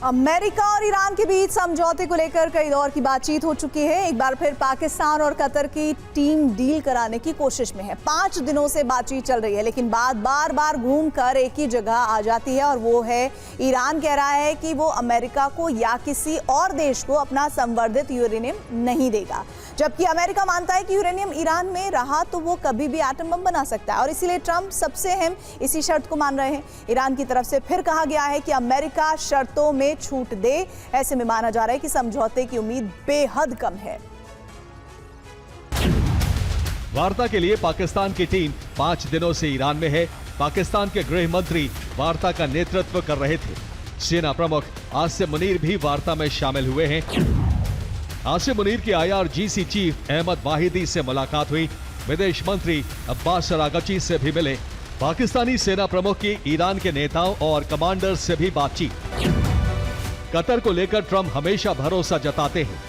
America और Iran के बीच समझौते को लेकर कई दौर की बातचीत हो चुकी है। एक बार फिर पाकिस्तान और कतर की टीम डील कराने की कोशिश में है। 5 दिनों से बातचीत चल रही है, लेकिन बात बार बार घूम कर एक ही जगह आ जाती है और वो है ईरान कह रहा है कि वो अमेरिका को या किसी और देश को अपना संवर्धित यूरेनियम नहीं देगा, जबकि अमेरिका मानता है कि यूरेनियम ईरान में रहा तो वो कभी भी एटम बम बना सकता है और इसीलिए ट्रंप सबसे अहम इसी शर्त को मान रहे हैं। ईरान की तरफ से फिर कहा गया है कि अमेरिका शर्तों में छूट दे। ऐसे में माना जा रहा है कि समझौते की उम्मीद बेहद कम है। वार्ता के लिए पाकिस्तान की टीम 5 दिनों से ईरान में है। पाकिस्तान के गृह मंत्री वार्ता का नेतृत्व कर रहे थे। सेना प्रमुख आसिम मुनीर भी वार्ता में शामिल हुए हैं। आसिम मुनीर की IRGC चीफ अहमद वाहिदी से मुलाकात हुई। विदेश मंत्री अब्बास अरागची से भी मिले। पाकिस्तानी सेना प्रमुख की ईरान के नेताओं और कमांडर से भी बातचीत। कतर को लेकर ट्रंप हमेशा भरोसा जताते हैं।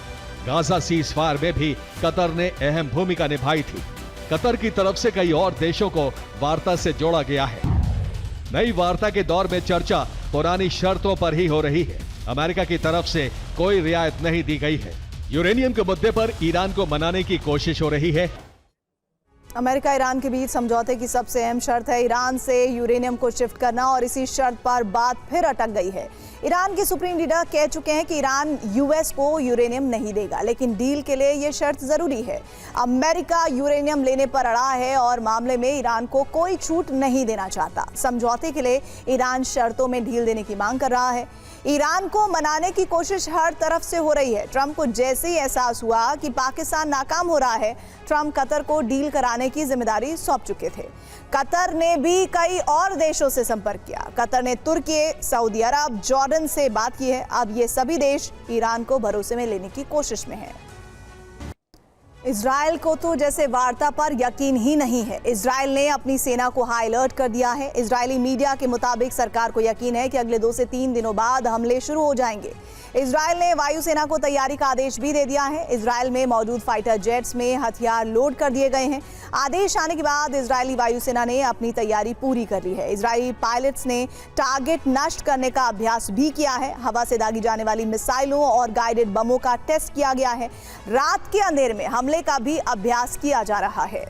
गाजा सीज फायर में भी कतर ने अहम भूमिका निभाई थी। कतर की तरफ से कई और देशों को वार्ता से जोड़ा गया है। नई वार्ता के दौर में चर्चा पुरानी शर्तों पर ही हो रही है। अमेरिका की तरफ से कोई रियायत नहीं दी गई है। यूरेनियम के मुद्दे पर ईरान को मनाने की कोशिश हो रही है। अमेरिका ईरान के बीच समझौते की सबसे अहम शर्त है ईरान से यूरेनियम को शिफ्ट करना और इसी शर्त पर बात फिर अटक गई है। ईरान के सुप्रीम लीडर कह चुके हैं कि ईरान US को यूरेनियम नहीं देगा, लेकिन डील के लिए यह शर्त जरूरी है। अमेरिका यूरेनियम लेने पर अड़ा है और मामले में ईरान को कोई छूट नहीं देना चाहता। समझौते के लिए ईरान शर्तों में ढील देने की मांग कर रहा है। ईरान को मनाने की कोशिश हर तरफ से हो रही है। ट्रंप को जैसे ही एहसास हुआ कि पाकिस्तान नाकाम हो रहा है, ट्रंप कतर को डील कराने की जिम्मेदारी सौंप चुके थे। कतर ने भी कई और देशों से संपर्क किया। कतर ने तुर्की, सऊदी अरब, जॉर्डन से बात की है। अब ये सभी देश ईरान को भरोसे में लेने की कोशिश में हैं। इजराइल को तो जैसे वार्ता पर यकीन ही नहीं है। इजराइल ने अपनी सेना को हाई अलर्ट कर दिया है। इजरायली मीडिया के मुताबिक सरकार को यकीन है कि अगले 2 से 3 दिनों बाद हमले शुरू हो जाएंगे। इजराइल ने वायुसेना को तैयारी का आदेश भी दे दिया है। इजराइल में मौजूद फाइटर जेट्स में हथियार लोड कर दिए गए हैं। आदेश आने के बाद इजरायली वायुसेना ने अपनी तैयारी पूरी कर ली है। इजरायली पायलट्स ने टारगेट नष्ट करने का अभ्यास भी किया है। हवा से दागी जाने वाली मिसाइलों और गाइडेड बमों का टेस्ट किया गया है। रात के अंधेरे में हमले का भी अभ्यास किया जा रहा है।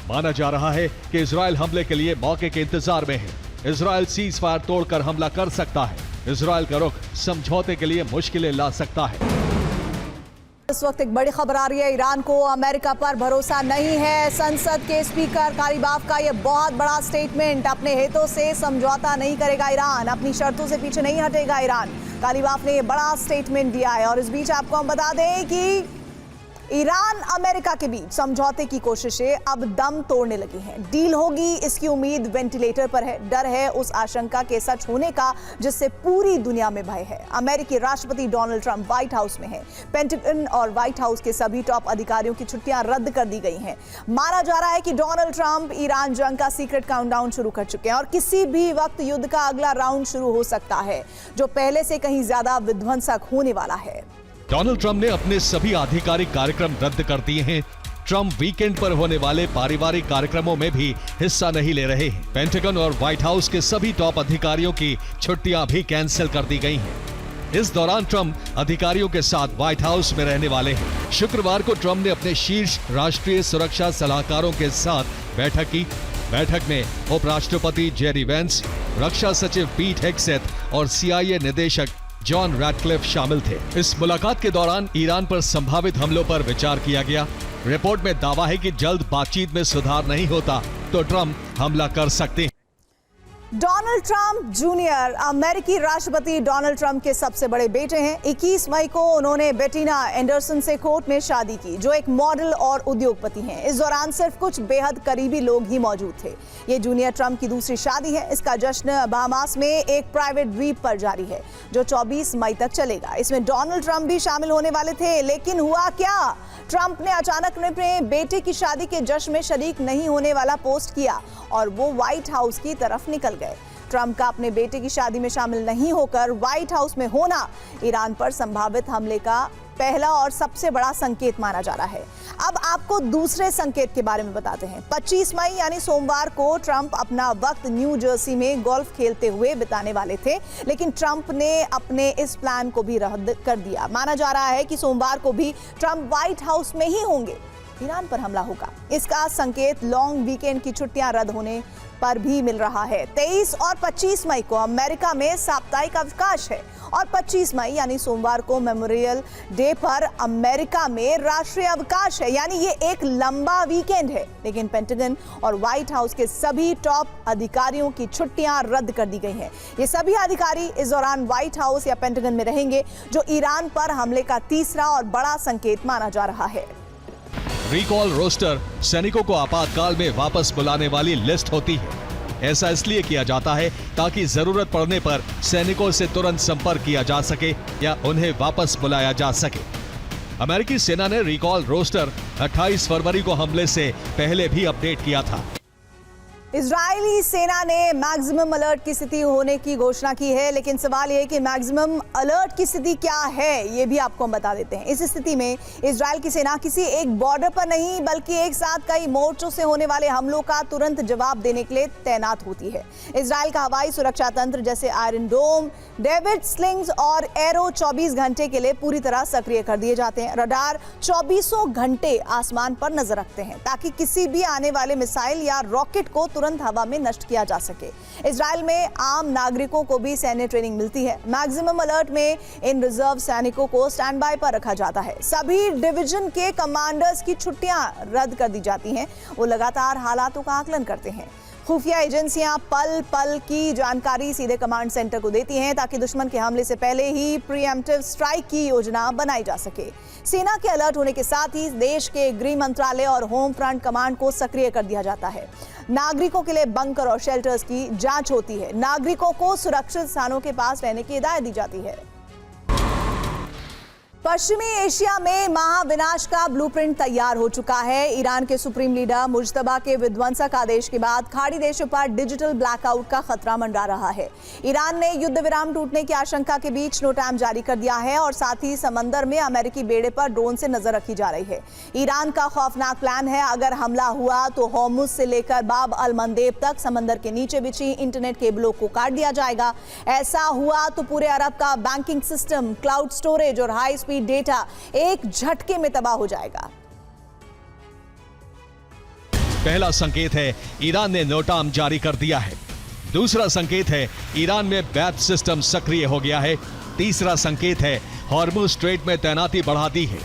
माना जा रहा है कि इजराइल हमले के लिए मौके के इंतजार में है। इजराइल सीज फायर तोड़कर हमला कर सकता है। इजराइल का रुख समझौते के लिए मुश्किलें ला सकता है। इस वक्त एक बड़ी खबर आ रही है। ईरान को अमेरिका पर भरोसा नहीं है। संसद के स्पीकर कालीबाफ का यह बहुत बड़ा स्टेटमेंट। अपने हितों से समझौता नहीं करेगा ईरान, अपनी शर्तों से पीछे नहीं हटेगा ईरान। कालीबाफ ने यह बड़ा स्टेटमेंट दिया है। और इस बीच आपको हम बता दें कि ईरान अमेरिका के बीच समझौते की कोशिशें अब दम तोड़ने लगी हैं। डील होगी इसकी उम्मीद वेंटिलेटर पर है। डर है उस आशंका के सच होने का जिससे पूरी दुनिया में भय है। अमेरिकी राष्ट्रपति डोनाल्ड ट्रंप व्हाइट हाउस में हैं। पेंटागन और व्हाइट हाउस के सभी टॉप अधिकारियों की छुट्टियां रद्द कर दी गई हैं। माना जा रहा है कि डोनाल्ड ट्रंप ईरान जंग का सीक्रेट काउंटडाउन शुरू कर चुके हैं और किसी भी वक्त युद्ध का अगला राउंड शुरू हो सकता है, जो पहले से कहीं ज्यादा विध्वंसक होने वाला है। डोनाल्ड ट्रंप ने अपने सभी आधिकारिक कार्यक्रम रद्द कर दिए हैं। ट्रंप वीकेंड पर होने वाले पारिवारिक कार्यक्रमों में भी हिस्सा नहीं ले रहे हैं। पेंटागन और व्हाइट हाउस के सभी टॉप अधिकारियों की छुट्टियां भी कैंसिल कर दी गई हैं। इस दौरान ट्रंप अधिकारियों के साथ व्हाइट हाउस में रहने वाले हैं। शुक्रवार को ट्रंप ने अपने शीर्ष राष्ट्रीय सुरक्षा सलाहकारों के साथ बैठक की। बैठक में उपराष्ट्रपति जेरी वेंस, रक्षा सचिव पीट हेग्सेथ और CIA निदेशक जॉन रैटक्लिफ शामिल थे। इस मुलाकात के दौरान ईरान पर संभावित हमलों पर विचार किया गया। रिपोर्ट में दावा है कि जल्द बातचीत में सुधार नहीं होता तो ट्रंप हमला कर सकते हैं। डोनाल्ड ट्रंप जूनियर अमेरिकी राष्ट्रपति डोनाल्ड ट्रंप के सबसे बड़े बेटे हैं। 21 मई को उन्होंने बेटिना एंडरसन से कोर्ट में शादी की, जो एक मॉडल और उद्योगपति हैं। इस दौरान सिर्फ कुछ बेहद करीबी लोग ही मौजूद थे। ये जूनियर ट्रंप की दूसरी शादी है। इसका जश्न बहामास में एक प्राइवेट द्वीप पर जारी है, जो 24 मई तक चलेगा। इसमें डोनाल्ड ट्रंप भी शामिल होने वाले थे, लेकिन हुआ क्या? ट्रंप ने अचानक अपने बेटे की शादी के जश्न में शरीक नहीं होने वाला पोस्ट किया और वो व्हाइट हाउस की तरफ निकल गए। ट्रंप का अपने बेटे की शादी में शामिल नहीं होकर व्हाइट हाउस में होना ईरान पर संभावित हमले का पहला और सबसे बड़ा संकेत माना जा रहा है। अब आपको दूसरे संकेत के बारे में बताते हैं। 25 मई यानी सोमवार को ट्रंप अपना वक्त न्यू जर्सी में गोल्फ खेलते हुए बिताने वाले थे, लेकिन ट्रंप ने अपने इस प्लान को भी रद्द कर दिया। माना जा रहा है कि सोमवार को भी ट्रंप व्हाइट हाउस में ही होंगे। ईरान पर हमला होगा, इसका संकेत लॉन्ग वीकेंड की छुट्टियां रद्द होने पर भी मिल रहा है। 23 और 25 मई को अमेरिका में साप्ताहिक अवकाश है और 25 मई यानी सोमवार को मेमोरियल डे पर अमेरिका में राष्ट्रीय अवकाश है, यानी ये एक लंबा वीकेंड है। लेकिन पेंटागन और व्हाइट हाउस के सभी टॉप अधिकारियों की छुट्टियां रद्द कर दी गई हैं। ये सभी अधिकारी इस दौरान व्हाइट हाउस या पेंटागन में रहेंगे, जो ईरान पर हमले का तीसरा और बड़ा संकेत माना जा रहा है। रिकॉल रोस्टर सैनिकों को आपातकाल में वापस बुलाने वाली लिस्ट होती है। ऐसा इसलिए किया जाता है ताकि जरूरत पड़ने पर सैनिकों से तुरंत संपर्क किया जा सके या उन्हें वापस बुलाया जा सके। अमेरिकी सेना ने रिकॉल रोस्टर 28 फरवरी को हमले से पहले भी अपडेट किया था। इजरायली सेना ने मैक्सिमम अलर्ट की स्थिति होने की घोषणा की है, लेकिन सवाल यह है कि मैक्सिमम अलर्ट की स्थिति क्या है, ये भी आपको हम बता देते हैं। इस स्थिति में इजरायल की सेना किसी एक बॉर्डर पर नहीं बल्कि एक साथ कई मोर्चों से होने वाले हमलों का तुरंत जवाब देने के लिए तैनात होती है। इजरायल का हवाई सुरक्षा तंत्र जैसे आयरन डोम, डेविड स्लिंग्स और एरो 24 घंटे के लिए पूरी तरह सक्रिय कर दिए जाते हैं। रडार 24 घंटे आसमान पर नजर रखते हैं ताकि किसी भी आने वाले मिसाइल या रॉकेट को तुरंत हवा में नष्ट किया जा सके। इजरायल में आम नागरिकों को भी सैन्य ट्रेनिंग मिलती है। मैक्सिमम अलर्ट में इन रिजर्व सैनिकों को स्टैंड बाय पर रखा जाता है। सभी डिवीजन के कमांडर्स की छुट्टियां रद्द कर दी जाती हैं। वो लगातार हालातों का आकलन करते हैं। खुफिया एजेंसियां पल पल की जानकारी सीधे कमांड सेंटर को देती हैं ताकि दुश्मन के हमले से पहले ही प्रीएम्प्टिव स्ट्राइक की योजना बनाई जा सके। सेना के अलर्ट होने के साथ ही देश के गृह मंत्रालय और होम फ्रंट कमांड को सक्रिय कर दिया जाता है। नागरिकों के लिए बंकर और शेल्टर्स की जांच होती है। नागरिकों को सुरक्षित स्थानों के पास रहने की हिदायत दी जाती है। पश्चिमी एशिया में महाविनाश का ब्लूप्रिंट तैयार हो चुका है। ईरान के सुप्रीम लीडर मुज्तबा के विध्वंसक आदेश के बाद खाड़ी देशों पर डिजिटल ब्लैकआउट का खतरा मंडरा रहा है। ईरान ने युद्ध विराम टूटने की आशंका के बीच नो टाइम जारी कर दिया है और साथ ही समंदर में अमेरिकी बेड़े पर ड्रोन से नजर रखी जा रही है। ईरान का खौफनाक प्लान है, अगर हमला हुआ तो होर्मुज से लेकर बाब अल मंदेब तक समंदर के नीचे बिछी इंटरनेट केबलों को काट दिया जाएगा। ऐसा हुआ तो पूरे अरब का बैंकिंग सिस्टम, क्लाउड स्टोरेज और हाई स्पीड डेटा एक झटके में तबाह हो जाएगा। पहला संकेत है ईरान ने नोटाम जारी कर दिया है। दूसरा संकेत है ईरान में बैथ सिस्टम सक्रिय हो गया है। तीसरा संकेत है हॉर्मुज स्ट्रेट में तैनाती बढ़ा दी है।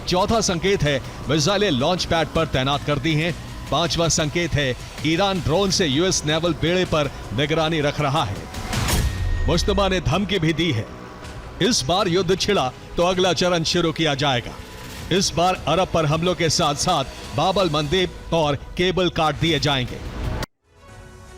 चौथा संकेत है मिसाइलें लॉन्च पैड पर तैनात कर दी हैं। पांचवा संकेत है ईरान ड्रोन से यूएस नेवल बेड़े पर निगरानी रख रहा है। मुश्तबा ने धमकी भी दी है, इस बार युद्ध छिड़ा तो अगला चरण शुरू किया जाएगा। इस बार अरब पर हमलों के साथ साथ बाब अल मंदेब और केबल काट दिए जाएंगे।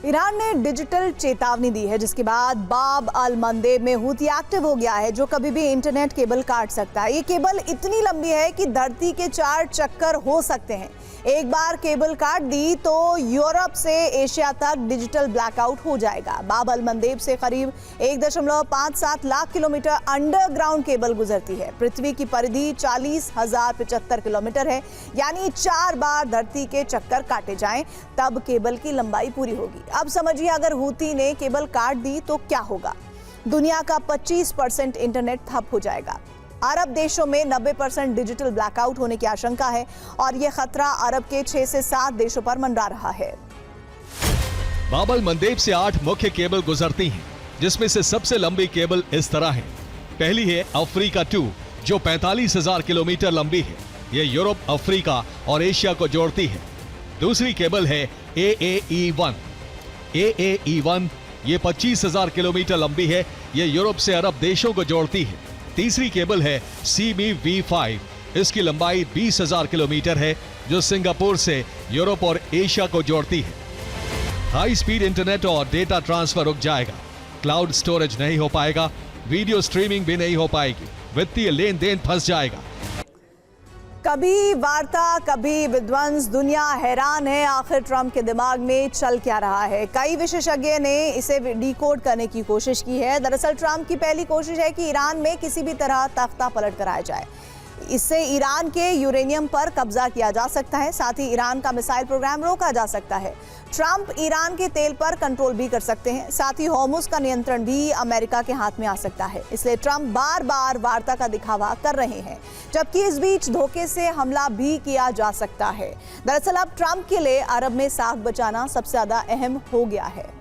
ईरान ने डिजिटल चेतावनी दी है, जिसके बाद बाब अल मंदेब में हूती एक्टिव हो गया है, जो कभी भी इंटरनेट केबल काट सकता है। ये केबल इतनी लंबी है कि धरती के 4 चक्कर हो सकते हैं। एक बार केबल काट दी तो यूरोप से एशिया तक डिजिटल ब्लैकआउट हो जाएगा। बाब अल मंदेब से करीब 1.57 लाख किलोमीटर अंडरग्राउंड केबल गुजरती है। पृथ्वी की परिधि 40,075 किलोमीटर है, यानी 4 बार धरती के चक्कर काटे जाएं तब केबल की लंबाई पूरी होगी। अब समझिए, अगर हूती ने केबल काट दी तो क्या होगा। दुनिया का 25% इंटरनेट ठप हो जाएगा। अरब देशों में 90% डिजिटल ब्लैकआउट होने की आशंका है और यह खतरा अरब के 6 से 7 देशों पर मंडरा रहा है। बाब अल मंदेब से 8 मुख्य केबल गुजरती हैं, जिसमें से सबसे लंबी केबल इस तरह है। पहली है अफ्रीका 2, जो 45,000 किलोमीटर लंबी है। यह यूरोप, अफ्रीका और एशिया को जोड़ती है। दूसरी केबल है AAE1। AAE1 ये 25,000 किलोमीटर लंबी है। यह यूरोप से अरब देशों को जोड़ती है। तीसरी केबल है CBV5। इसकी लंबाई 20,000 किलोमीटर है, जो सिंगापुर से यूरोप और एशिया को जोड़ती है। हाई स्पीड इंटरनेट और डेटा ट्रांसफर रुक जाएगा। क्लाउड स्टोरेज नहीं हो पाएगा। वीडियो स्ट्रीमिंग भी नहीं हो पाएगी। वित्तीय लेन देन फंस जाएगा। कभी वार्ता, कभी विध्वंस। दुनिया हैरान है, आखिर ट्रंप के दिमाग में चल क्या रहा है। कई विशेषज्ञ ने इसे डिकोड करने की कोशिश की है। दरअसल ट्रंप की पहली कोशिश है कि ईरान में किसी भी तरह तख्ता पलट कराया जाए। इससे ईरान के यूरेनियम पर कब्जा किया जा सकता है, साथ ही ईरान का मिसाइल प्रोग्राम रोका जा सकता है। ट्रंप ईरान के तेल पर कंट्रोल भी कर सकते हैं, साथ ही होर्मुज का नियंत्रण भी अमेरिका के हाथ में आ सकता है। इसलिए ट्रंप बार बार वार्ता का दिखावा कर रहे हैं, जबकि इस बीच धोखे से हमला भी किया जा सकता है। दरअसल अब ट्रंप के लिए अरब में साख बचाना सबसे ज्यादा अहम हो गया है।